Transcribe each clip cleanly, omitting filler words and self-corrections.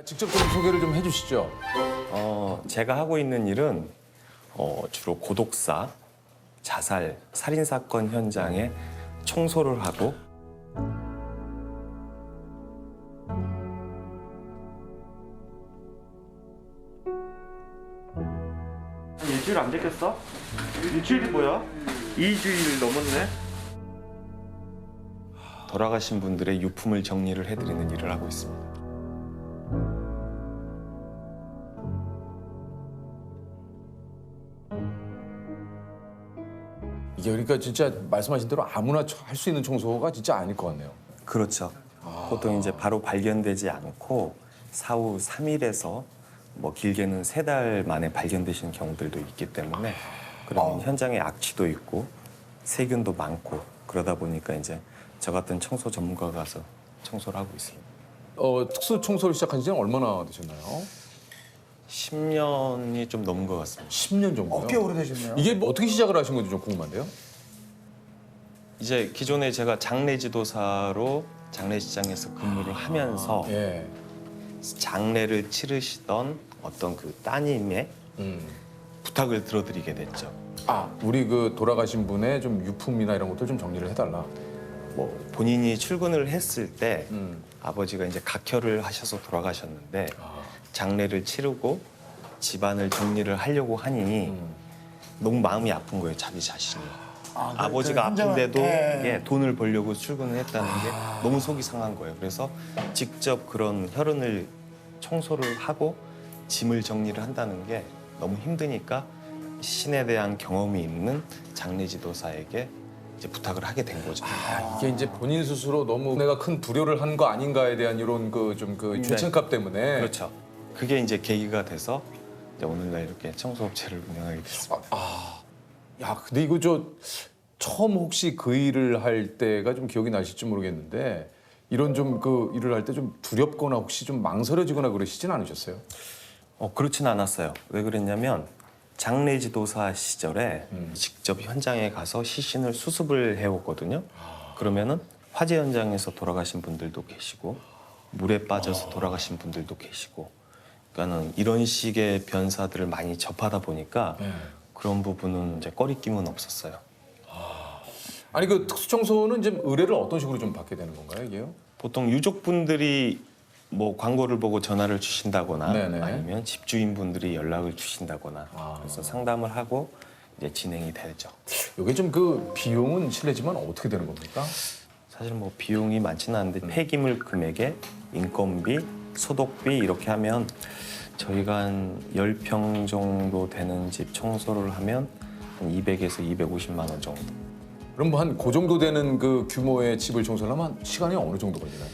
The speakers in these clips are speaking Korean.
직접 좀 소개를 좀 해주시죠. 제가 하고 있는 일은 주로 고독사, 자살, 살인 사건 현장에 청소를 하고 일주일 안 됐겠어? 일주일이 뭐야? 2주일 넘었네. 돌아가신 분들의 유품을 정리를 해드리는 일을 하고 있습니다. 이게 그러니까 진짜 말씀하신 대로 아무나 할 수 있는 청소가 진짜 아닐 것 같네요. 그렇죠. 보통 이제 바로 발견되지 않고 사후 3일에서 뭐 길게는 3달 만에 발견되시는 경우들도 있기 때문에 그런 현장에 악취도 있고 세균도 많고 그러다 보니까 이제 저 같은 청소 전문가가 가서 청소를 하고 있습니다. 특수 청소를 시작한 지는 얼마나 되셨나요? 10년이 좀 넘은 것 같습니다. 10년 정도요? 꽤 오래되셨네요. 이게 뭐 어떻게 시작을 하신 건지 좀 궁금한데요. 이제 기존에 제가 장례지도사로 장례식장에서 근무를 하면서 예. 장례를 치르시던 어떤 그 따님의 부탁을 들어드리게 됐죠. 우리 그 돌아가신 분의 좀 유품이나 이런 것들 좀 정리를 해달라. 뭐 본인이 출근을 했을 때 아버지가 이제 각혈을 하셔서 돌아가셨는데 장례를 치르고 집안을 정리를 하려고 하니 너무 마음이 아픈 거예요, 자기 자신이. 아버지가 아픈데도 예, 돈을 벌려고 출근을 했다는 게 너무 속이 상한 거예요. 그래서 직접 그런 혈흔을 청소를 하고 짐을 정리를 한다는 게 너무 힘드니까 신에 대한 경험이 있는 장례지도사에게 이제 부탁을 하게 된 거죠. 이게 이제 본인 스스로 너무 내가 큰 불효를 한 거 아닌가에 대한 이런 그 좀 그 죄책감 때문에. 그렇죠. 그게 이제 계기가 돼서 이제 오늘날 이렇게 청소업체를 운영하게 됐습니다. 야, 근데 이거 처음 혹시 그 일을 할 때가 좀 기억이 나실지 모르겠는데 이런 좀 그 일을 할 때 좀 두렵거나 혹시 좀 망설여지거나 그러시진 않으셨어요? 그렇진 않았어요. 왜 그랬냐면 장례지도사 시절에 직접 현장에 가서 시신을 수습을 해오거든요. 그러면은 화재 현장에서 돌아가신 분들도 계시고 물에 빠져서 돌아가신 분들도 계시고 그러니까는 이런 식의 변사들을 많이 접하다 보니까 그런 부분은 이제 꺼리낌은 없었어요. 아니 그 특수청소는 지금 의뢰를 어떤 식으로 좀 받게 되는 건가요, 이게요? 보통 유족분들이 뭐 광고를 보고 전화를 주신다거나 네네. 아니면 집주인분들이 연락을 주신다거나 그래서 상담을 하고 이제 진행이 되죠. 이게 좀 그 비용은 실례지만 어떻게 되는 겁니까? 사실 뭐 비용이 많지는 않은데 폐기물 금액에 인건비, 소독비 이렇게 하면 저희가 한 10평 정도 되는 집 청소를 하면 한 200에서 250만 원 정도. 그럼 뭐 한 그 정도 되는 그 규모의 집을 청소를 하면 시간이 어느 정도 걸리나요?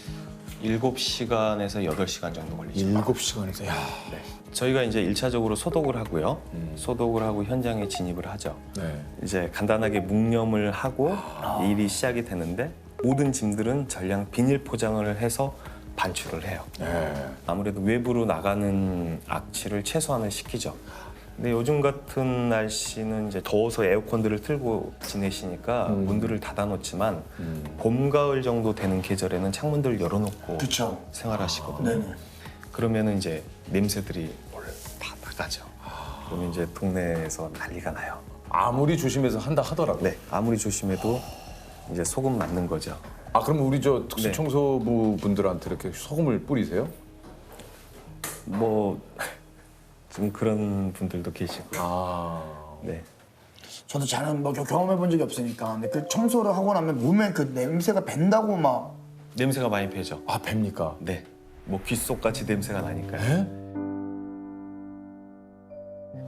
7시간에서 8시간 정도 걸리죠. 7시간에서 야. 네. 저희가 이제 1차적으로 소독을 하고요. 소독을 하고 현장에 진입을 하죠. 네. 이제 간단하게 묵념을 하고 일이 시작이 되는데 모든 짐들은 전량 비닐 포장을 해서 반출을 해요. 네. 아무래도 외부로 나가는 악취를 최소한을 시키죠. 근데 요즘 같은 날씨는 이제 더워서 에어컨들을 틀고 지내시니까 문들을 닫아놓지만 봄, 가을 정도 되는 계절에는 창문들을 열어놓고 그쵸. 생활하시거든요. 네네. 그러면은 이제 냄새들이 다 나가죠. 그러면 이제 동네에서 난리가 나요. 아무리 조심해서 한다 하더라도. 네, 아무리 조심해도 이제 소금 맞는 거죠. 그럼 우리 저 네. 특수청소부 분들한테 이렇게 소금을 뿌리세요? 뭐 좀 그런 분들도 계시고. 네. 저도 잘은 뭐 경험해 본 적이 없으니까. 근데 그 청소를 하고 나면 몸에 그 냄새가 밴다고 막. 냄새가 많이 배죠. 뱀니까? 네. 뭐 귓속같이 냄새가 나니까요.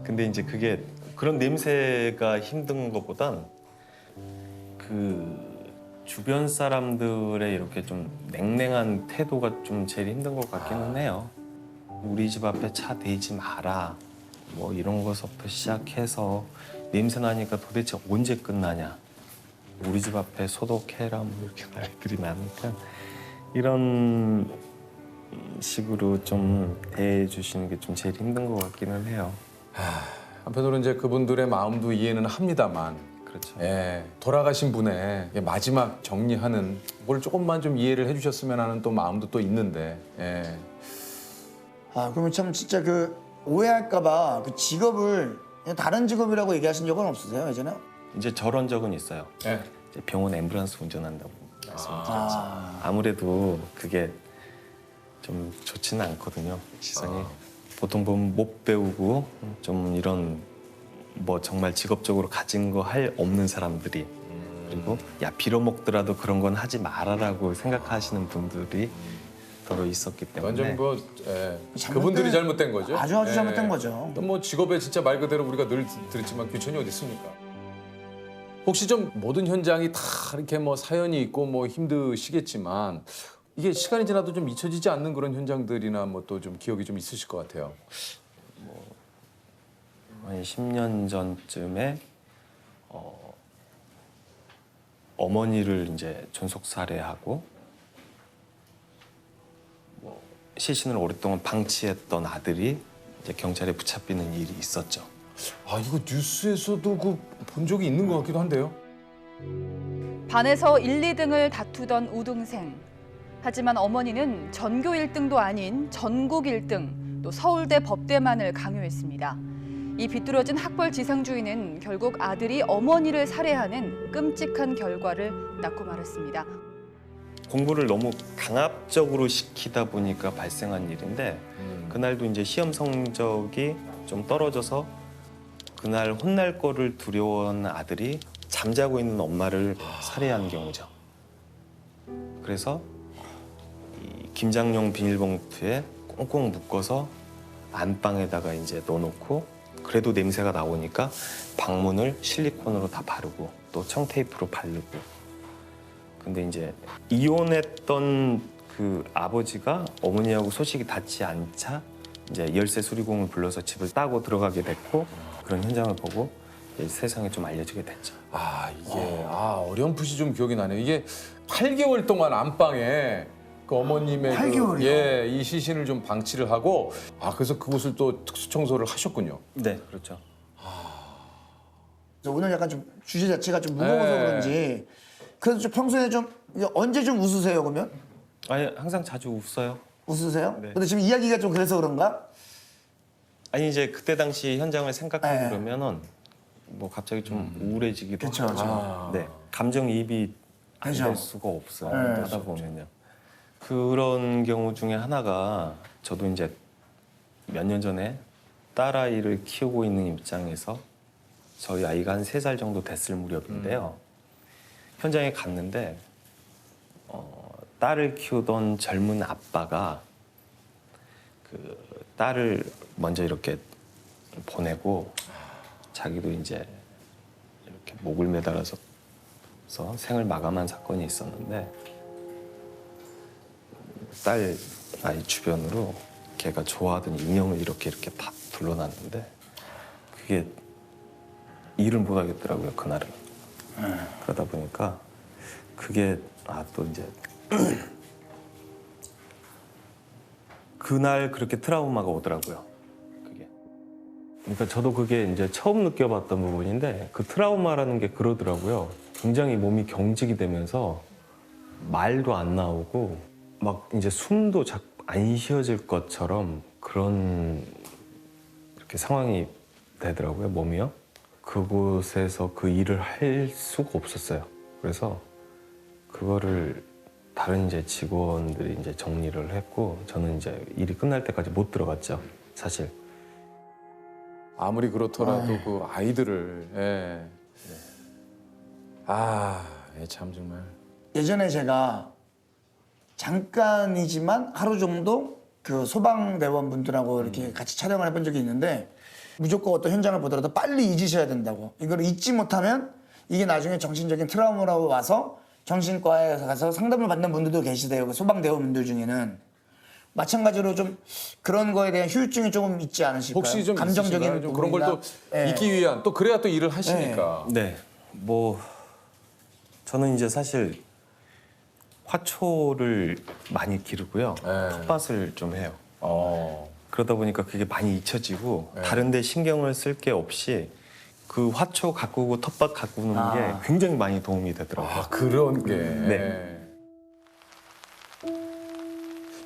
근데 이제 그게 그런 냄새가 힘든 것보단 그 주변 사람들의 이렇게 좀 냉랭한 태도가 좀 제일 힘든 것 같기는 해요. 우리 집 앞에 차 대지 마라. 뭐 이런 것부터 시작해서 냄새 나니까 도대체 언제 끝나냐. 우리 집 앞에 소독해라 뭐 이렇게 말들이 많으니까 이런 식으로 좀 대해주시는 게 좀 제일 힘든 것 같기는 해요. 한편으로는 이제 그분들의 마음도 이해는 합니다만 그렇죠. 예, 돌아가신 분의 마지막 정리하는 걸 조금만 좀 이해를 해주셨으면 하는 또 마음도 또 있는데 예. 아 그러면 참 진짜 그 오해할까봐 그 직업을 그냥 다른 직업이라고 얘기하신 적은 없으세요 예전에? 이제 저런 적은 있어요. 네. 이제 병원 앰뷸런스 운전한다고 말씀드렸죠. 아무래도 그게 좀 좋지는 않거든요. 시선이 보통 보면 못 배우고 좀 이런 뭐 정말 직업적으로 가진 거 할 없는 사람들이 그리고 야 빌어먹더라도 그런 건 하지 말아라고 생각하시는 분들이 더러 있었기 때문에 완전 뭐 그분들이 잘못된 거죠. 아주 잘못된 거죠. 또 뭐 직업에 진짜 말 그대로 우리가 늘 들었지만 귀천이 어디 있습니까? 혹시 좀 모든 현장이 다 이렇게 뭐 사연이 있고 뭐 힘드시겠지만 이게 시간이 지나도 좀 잊혀지지 않는 그런 현장들이나 뭐 또 좀 기억이 좀 있으실 것 같아요. 한 10년 전쯤에 어머니를 이제 존속 살해하고 뭐 시신을 오랫동안 방치했던 아들이 이제 경찰에 붙잡히는 일이 있었죠. 아 이거 뉴스에서도 그 본 적이 있는 것 같기도 한데요. 반에서 1, 2등을 다투던 우등생. 하지만 어머니는 전교 1등도 아닌 전국 1등, 또 서울대 법대만을 강요했습니다. 이 비뚤어진 학벌 지상주의는 결국 아들이 어머니를 살해하는 끔찍한 결과를 낳고 말았습니다. 공부를 너무 강압적으로 시키다 보니까 발생한 일인데 그날도 이제 시험 성적이 좀 떨어져서 그날 혼날 거를 두려워하는 아들이 잠자고 있는 엄마를 살해한 경우죠. 그래서 이 김장용 비닐봉투에 꽁꽁 묶어서 안방에다가 이제 넣어놓고 그래도 냄새가 나오니까 방문을 실리콘으로 다 바르고 또 청테이프로 바르고. 근데 이제 이혼했던 그 아버지가 어머니하고 소식이 닿지 않자 이제 열쇠 수리공을 불러서 집을 따고 들어가게 됐고 그런 현장을 보고 세상에 좀 알려지게 됐죠. 아 이게 어렴풋이 좀 기억이 나네요. 이게 8개월 동안 안방에 그 어머님의 8개월이요? 이 시신을 좀 방치를 하고 그래서 그곳을 또 특수 청소를 하셨군요. 네, 그렇죠. 그래서 오늘 약간 좀 주제 자체가 좀 무거워서 네. 그런지 그래도 좀 평소에 좀 언제 좀 웃으세요 그러면? 아니 항상 자주 웃어요. 웃으세요? 네. 근데 지금 이야기가 좀 그래서 그런가? 아니 이제 그때 당시 현장을 생각하고 네. 그러면은 뭐 갑자기 좀 우울해지기도 그쵸, 하고. 그쵸. 네, 감정이입이 안 그죠. 될 수가 없어요. 네. 하다 보면요. 그런 경우 중에 하나가 저도 이제 몇 년 전에 딸아이를 키우고 있는 입장에서 저희 아이가 한 3살 정도 됐을 무렵인데요. 현장에 갔는데 딸을 키우던 젊은 아빠가 그 딸을 먼저 이렇게 보내고 자기도 이제 이렇게 목을 매달아서 생을 마감한 사건이 있었는데 딸 아이 주변으로 걔가 좋아하던 인형을 이렇게 다 둘러놨는데 그게 일을 못 하겠더라고요 그날은. 그러다 보니까 그게 또 이제 그날 그렇게 트라우마가 오더라고요. 그게. 그러니까 저도 그게 이제 처음 느껴봤던 부분인데 그 트라우마라는 게 그러더라고요. 굉장히 몸이 경직이 되면서 말도 안 나오고 막 이제 숨도 안 쉬어질 것처럼 그런 이렇게 상황이 되더라고요, 몸이요. 그곳에서 그 일을 할 수가 없었어요. 그래서 그거를 다른 이제 직원들이 이제 정리를 했고 저는 이제 일이 끝날 때까지 못 들어갔죠, 사실. 아무리 그렇더라도 그 아이들을 참 정말 예전에 제가 잠깐이지만 하루 정도 그 소방대원분들하고 이렇게 같이 촬영을 해본 적이 있는데 무조건 어떤 현장을 보더라도 빨리 잊으셔야 된다고. 이걸 잊지 못하면 이게 나중에 정신적인 트라우마로 와서 정신과에 가서 상담을 받는 분들도 계시대요. 그 소방대원분들 중에는. 마찬가지로 좀 그런 거에 대한 후유증이 조금 있지 않으실까요? 혹시 좀 감정적인 있으신가요? 좀 그런 걸 또 예. 잊기 위한 또 그래야 또 일을 하시니까. 네, 뭐 저는 이제 사실 화초를 많이 기르고요. 텃밭을 좀 해요. 그러다 보니까 그게 많이 잊혀지고 다른 데 신경을 쓸 게 없이 그 화초 가꾸고 텃밭 가꾸는 게 굉장히 많이 도움이 되더라고요. 그런 게. 네.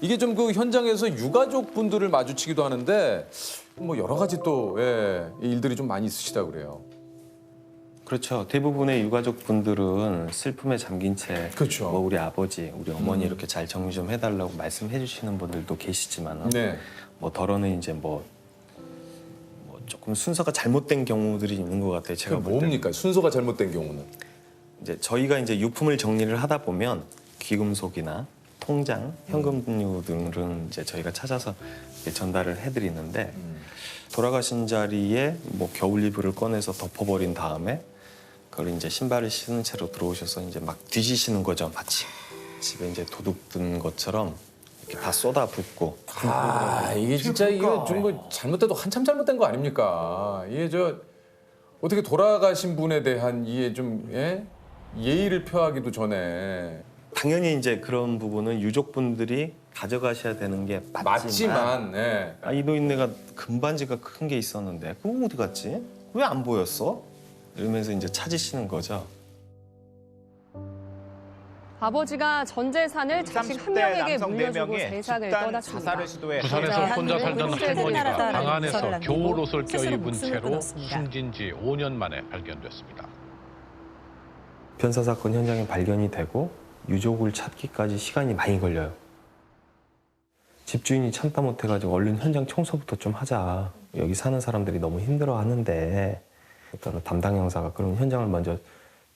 이게 좀 그 현장에서 유가족 분들을 마주치기도 하는데 뭐 여러 가지 또 일들이 좀 많이 있으시다 그래요. 그렇죠. 대부분의 유가족 분들은 슬픔에 잠긴 채 그렇죠. 뭐 우리 아버지, 우리 어머니 이렇게 잘 정리 좀 해달라고 말씀해 주시는 분들도 계시지만 네. 뭐 덜어는 이제 뭐 조금 순서가 잘못된 경우들이 있는 것 같아요. 제가 그게 볼 때. 뭡니까? 순서가 잘못된 경우는. 이제 저희가 이제 유품을 정리를 하다 보면 귀금속이나 통장, 현금류 등은 이제 저희가 찾아서 이렇게 전달을 해드리는데 돌아가신 자리에 뭐 겨울 이불을 꺼내서 덮어버린 다음에 그걸 이제 신발을 신은 채로 들어오셔서 이제 막 뒤지시는 거죠. 마치 집에 이제 도둑 든 것처럼 이렇게 다 쏟아붓고. 아, 이게 진짜 이게 좀 뭐 잘못돼도 한참 잘못된 거 아닙니까? 이게 저 어떻게 돌아가신 분에 대한 이게 좀 예의를 표하기도 전에 당연히 이제 그런 부분은 유족분들이 가져가셔야 되는 게 맞지만, 맞지만 이 노인네가 금반지가 큰 게 있었는데 그거 어디 갔지? 왜 안 보였어? 이러면서 이제 찾으시는 거죠. 아버지가 전 재산을 자식 한 명에게 물려주고 세상을 떠났습니다. 자살을 시도해 부산에서 혼자 살던 할머니가 방 안에서 겨울 옷을 껴입은 채로 숨진 지 5년 만에 발견됐습니다. 변사 사건 현장에 발견이 되고 유족을 찾기까지 시간이 많이 걸려요. 집주인이 참다 못해가지고 얼른 현장 청소부터 좀 하자. 여기 사는 사람들이 너무 힘들어하는데 일단 담당 형사가 그럼 현장을 먼저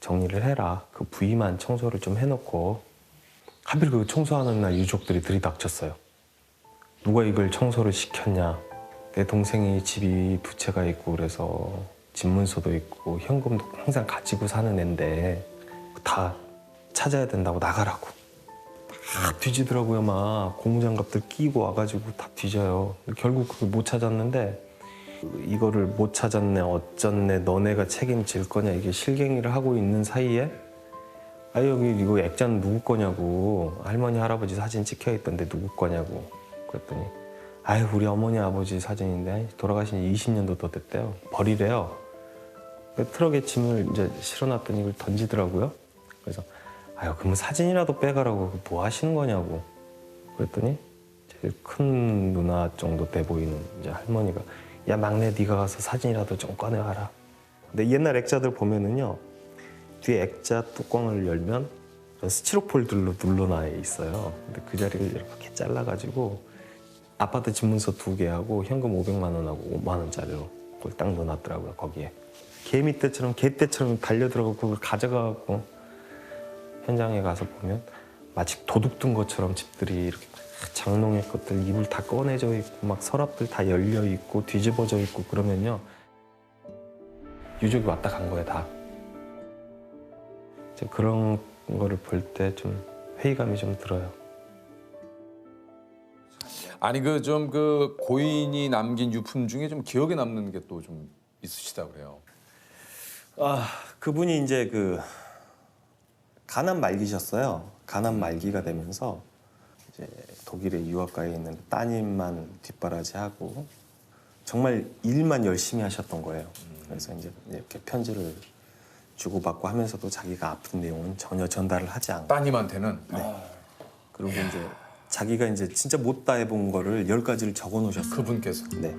정리를 해라. 그 부위만 청소를 좀 해놓고 하필 그 청소하는 날 유족들이 들이닥쳤어요. 누가 이걸 청소를 시켰냐. 내 동생이 집이 두 채가 있고 그래서 집문서도 있고 현금도 항상 가지고 사는 앤데 다 찾아야 된다고 나가라고. 다 뒤지더라고요. 막 고무장갑들 끼고 와가지고 다 뒤져요. 결국 그걸 못 찾았는데 이거를 못 찾았네 어쩌네 너네가 책임질 거냐 이게 실갱이를 하고 있는 사이에 아 여기 이거 액자는 누구 거냐고 할머니 할아버지 사진 찍혀 있던데 누구 거냐고 그랬더니 아유 우리 어머니 아버지 사진인데 돌아가신 지 20년도 더 됐대요. 버리래요. 트럭에 짐을 이제 실어놨더니 이걸 던지더라고요. 그래서 아유 그럼 사진이라도 빼가라고 뭐 하시는 거냐고 그랬더니 제일 큰 누나 정도 돼 보이는 이제 할머니가 야 막내 네가 가서 사진이라도 좀 꺼내와라. 근데 옛날 액자들 보면은요 뒤에 액자 뚜껑을 열면 스티로폴들로 눌러놔 있어요. 근데 그 자리를 이렇게 잘라가지고 아파트 집문서 2개하고 현금 500만 원하고 5만 원짜리로 그걸 딱 넣어놨더라고요. 거기에 개미 떼처럼 개 떼처럼 달려들어가고 그걸 가져가고 현장에 가서 보면 마치 도둑 든 것처럼 집들이 이렇게 장롱의 것들 이불 다 꺼내져 있고 막 서랍들 다 열려 있고 뒤집어져 있고 그러면요 유족이 왔다 간 거예요 다. 그런 거를 볼 때 좀 회의감이 좀 들어요. 아니 그 좀 그 고인이 남긴 유품 중에 좀 기억에 남는 게 또 좀 있으시다 그래요. 아 그분이 이제 그 간암 말기셨어요. 간암 말기가 되면서 이제 독일에 유학가에 있는 따님만 뒷바라지하고 정말 일만 열심히 하셨던 거예요. 그래서 이제 이렇게 편지를 주고받고 하면서도 자기가 아픈 내용은 전혀 전달을 하지 않고 따님한테는 그리고 이제 자기가 이제 진짜 못다 해본 거를 10가지를 적어 놓으셨어요. 그분께서 네.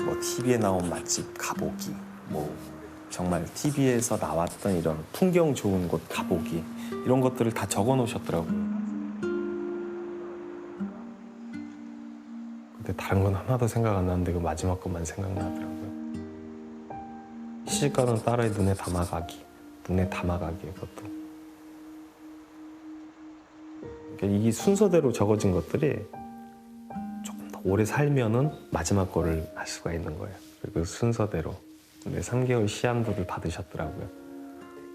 뭐 TV에 나온 맛집 가보기, 뭐 정말 TV에서 나왔던 이런 풍경 좋은 곳 가보기 이런 것들을 다 적어 놓으셨더라고요. 근데 다른 건 하나도 생각 안 나는데 그 마지막 것만 생각나더라고요. 시집가는 딸의 눈에 담아가기, 눈에 담아가기 그것도. 그러니까 이 순서대로 적어진 것들이 조금 더 오래 살면은 마지막 거를 할 수가 있는 거예요. 그 순서대로. 근데 3개월 시한부를 받으셨더라고요.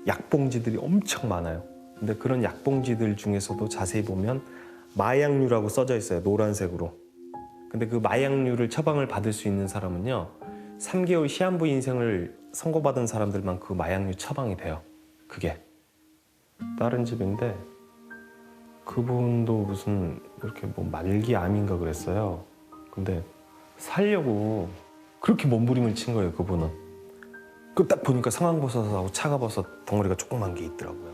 약봉지들이 엄청 많아요. 근데 그런 약봉지들 중에서도 자세히 보면 마약류라고 써져 있어요. 노란색으로. 근데 그 마약류를 처방을 받을 수 있는 사람은요. 3개월 시한부 인생을 선고받은 사람들만 그 마약류 처방이 돼요. 그게. 다른 집인데 그분도 무슨 이렇게 뭐 말기암인가 그랬어요. 근데 살려고 그렇게 몸부림을 친 거예요. 그분은. 그 딱 보니까 상황버섯하고 차가버섯 덩어리가 조그만 게 있더라고요.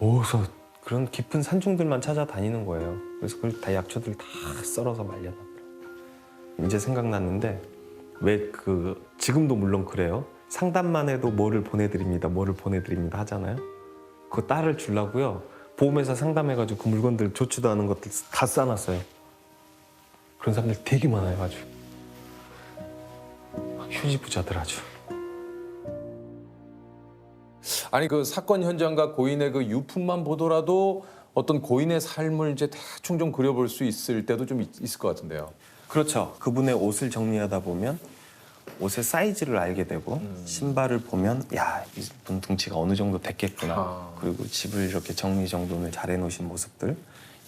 어디서 그런 깊은 산중들만 찾아다니는 거예요. 그래서 그걸 다 약초들 다 썰어서 말려놨더라고요. 이제 생각났는데 왜 지금도 물론 그래요. 상담만 해도 뭐를 보내드립니다, 뭐를 보내드립니다 하잖아요. 그거 딸을 주려고요. 보험회사 상담해가지고 그 물건들 좋지도 않은 것들 다 싸놨어요. 그런 사람들 되게 많아요, 아주. 휴지 부자들 아주. 아니 그 사건 현장과 고인의 그 유품만 보더라도 어떤 고인의 삶을 이제 대충 좀 그려볼 수 있을 때도 좀 있을 것 같은데요. 그렇죠. 그분의 옷을 정리하다 보면 옷의 사이즈를 알게 되고 신발을 보면 야, 이분 등치가 어느 정도 됐겠구나. 그리고 집을 이렇게 정리정돈을 잘 해놓으신 모습들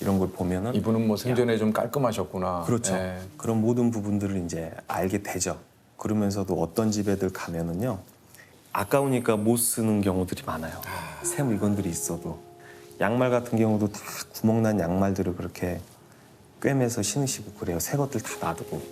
이런 걸 보면은 이분은 뭐 생전에 좀 깔끔하셨구나. 그렇죠. 예. 그런 모든 부분들을 이제 알게 되죠. 그러면서도 어떤 집에들 가면은요. 아까우니까 못 쓰는 경우들이 많아요. 새 물건들이 있어도. 양말 같은 경우도 다 구멍난 양말들을 그렇게 꿰매서 신으시고 그래요. 새 것들 다 놔두고.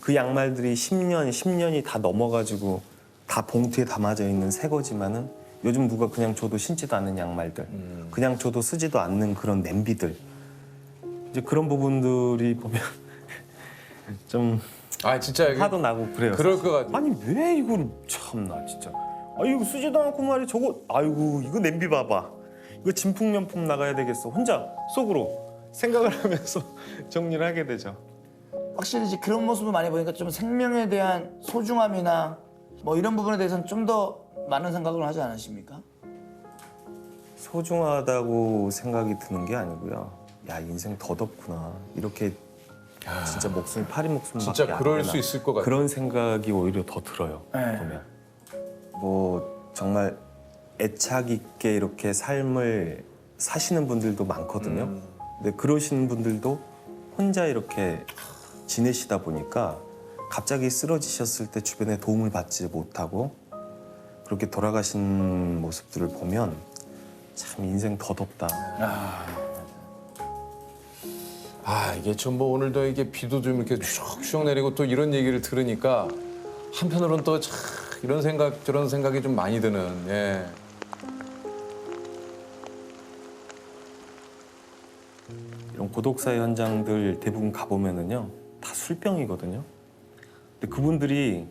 그 양말들이 10년이 다 넘어가지고 다 봉투에 담아져 있는 새 거지만은 요즘 누가 그냥 줘도 신지도 않는 양말들, 그냥 줘도 쓰지도 않는 그런 냄비들. 이제 그런 부분들이 보면 좀 아 진짜 이게 화도 나고 그래요. 그럴 것 같아. 아니 왜 이걸 참나 진짜. 아이고 쓰지도 않고 말이야 저거. 아이고 이거 냄비 봐봐. 이거 진품명품 나가야 되겠어. 혼자 속으로 생각을 하면서 정리를 하게 되죠. 확실히 이제 그런 모습을 많이 보니까 좀 생명에 대한 소중함이나 뭐 이런 부분에 대해서는 좀 더 많은 생각을 하지 않으십니까? 소중하다고 생각이 드는 게 아니고요. 야 인생 더덥구나. 이렇게 진짜 목숨이 파리 목숨밖에 진짜 안 그럴 되나. 수 있을 것 같아요. 그런 생각이 오히려 더 들어요. 네. 보면 뭐 정말 애착 있게 이렇게 삶을 사시는 분들도 많거든요. 근데 그러신 분들도 혼자 이렇게 지내시다 보니까 갑자기 쓰러지셨을 때 주변에 도움을 받지 못하고 그렇게 돌아가신 모습들을 보면 참 인생 더덥다. 아 이게 좀 뭐 오늘도 이게 비도 좀 이렇게 추적추적 내리고 또 이런 얘기를 들으니까 한편으로는 또 참 이런 생각 저런 생각이 좀 많이 드는. 예. 이런 고독사의 현장들 대부분 가보면은요 다 술병이거든요. 근데 그분들이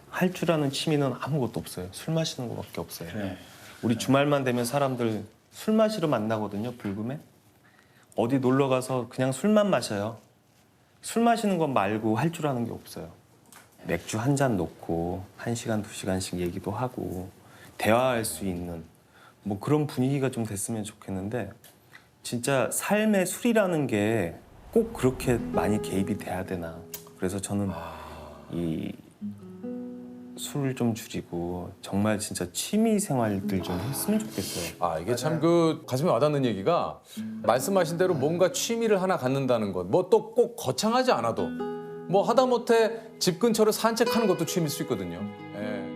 할 줄 아는 취미는 아무것도 없어요. 술 마시는 거밖에 없어요. 우리 주말만 되면 사람들 술 마시러 만나거든요. 불금에 어디 놀러 가서 그냥 술만 마셔요. 술 마시는 것 말고 할 줄 아는 게 없어요. 맥주 한 잔 놓고 1시간, 2시간씩 얘기도 하고 대화할 수 있는 뭐 그런 분위기가 좀 됐으면 좋겠는데 진짜 삶의 술이라는 게 꼭 그렇게 많이 개입이 돼야 되나. 그래서 저는 이 술을 좀 줄이고 정말 진짜 취미 생활들 좀 했으면 좋겠어요. 아 이게 참 그 가슴에 와닿는 얘기가 말씀하신 대로 뭔가 취미를 하나 갖는다는 것. 뭐 또 꼭 거창하지 않아도 뭐 하다못해 집 근처를 산책하는 것도 취미일 수 있거든요. 예.